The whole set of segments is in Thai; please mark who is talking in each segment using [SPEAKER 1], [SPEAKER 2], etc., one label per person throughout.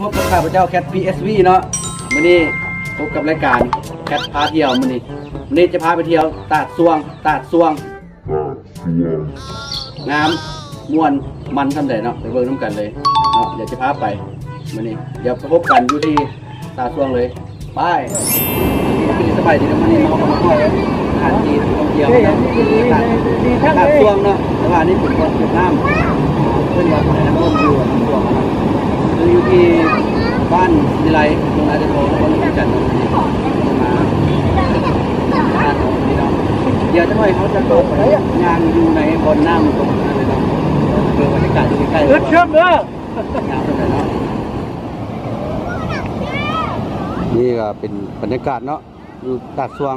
[SPEAKER 1] บกับข้าพเจ้าแคท PSV เนาะมื้อนี้พบกับรายการแคทพาเที่ยวมื้อนี้จะพาไปเที่ยวตาดสวงงามม่วนมันทำได้เนาะไปเบิ่งน้ำกันเลยเนาะเดี๋ยวจะพาไปมื้อนี้เดี๋ยวพบกันอยู่ที่ตาดสวงเลยไปสบายดีนะมื้อนี้เราก็มาท่องเที่ยวตาดสวงเนาะแต่ว่านี่เป็นคนเวียดนามเพิ่นว่าน้ำท่วมอยู่น้ำท่วมอยู่ที่บ้านวิไลโรงงานจะโทรคนรู้จักมาเดี๋ยวจะให้เขาจะโตไปงานอยู่ในบนน้ำตรงนั้นเลยเนาะเบรรยากาศอยู่ใกล้ๆเชื่อมเด้องานตรงนั้นเนาะนี่ก็เป็นบรรยากาศเนาะอยู่ตาดสวง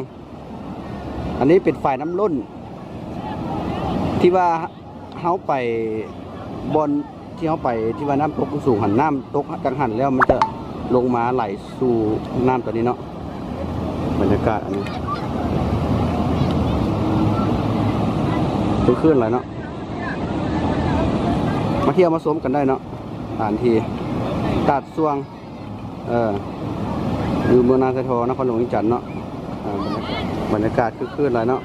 [SPEAKER 1] อันนี้เป็นฝ่ายน้ำล้นที่ว่าเขาไปบนที่เขาไปที่ว่าน้ำตกสูงหันน้ำตกจังหันแล้วมันจะลงมาไหลสู่น้ำตัวนี้เนาะบรรยากาศอันนี้ขึ้นเลยเนาะมาเที่ยวมาชมกันได้เนาะสถานที่ตาดสวงอยู่เมืองนาไซทอนครหลวงจันทร์เนาะบรรยากาศขึ้นเลยเนาะ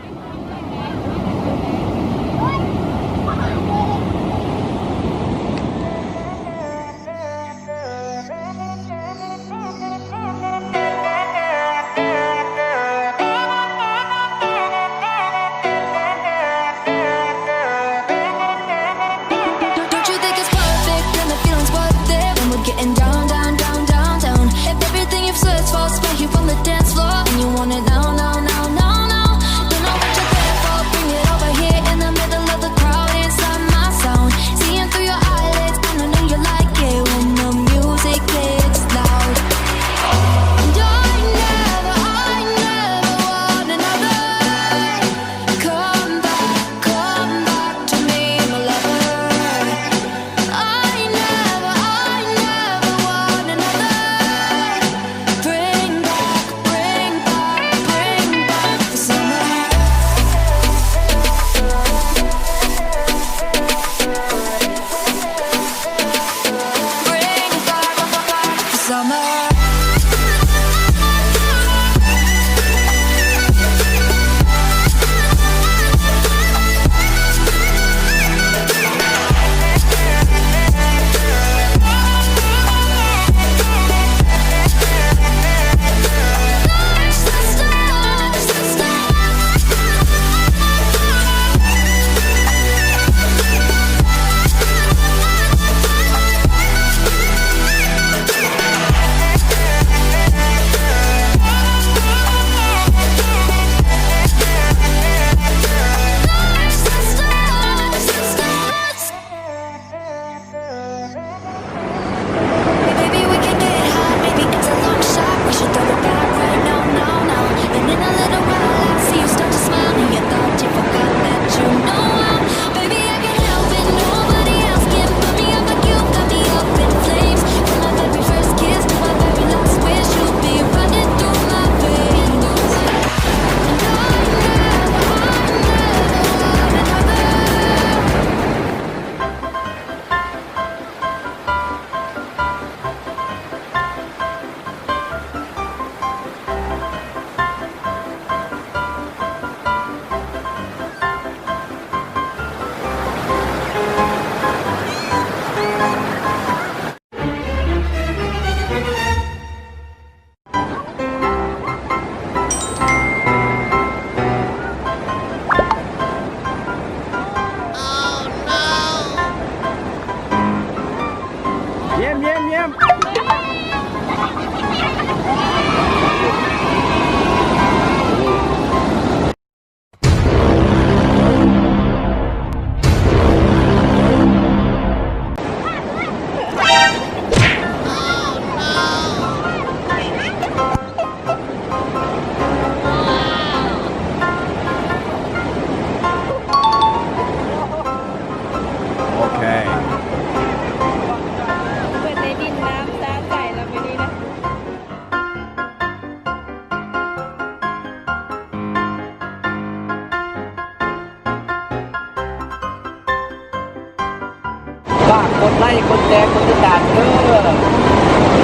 [SPEAKER 1] ฝากกดไลค์กดแชร์กดติดตามเด้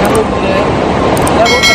[SPEAKER 1] อ ลุกเลยแล้วรถ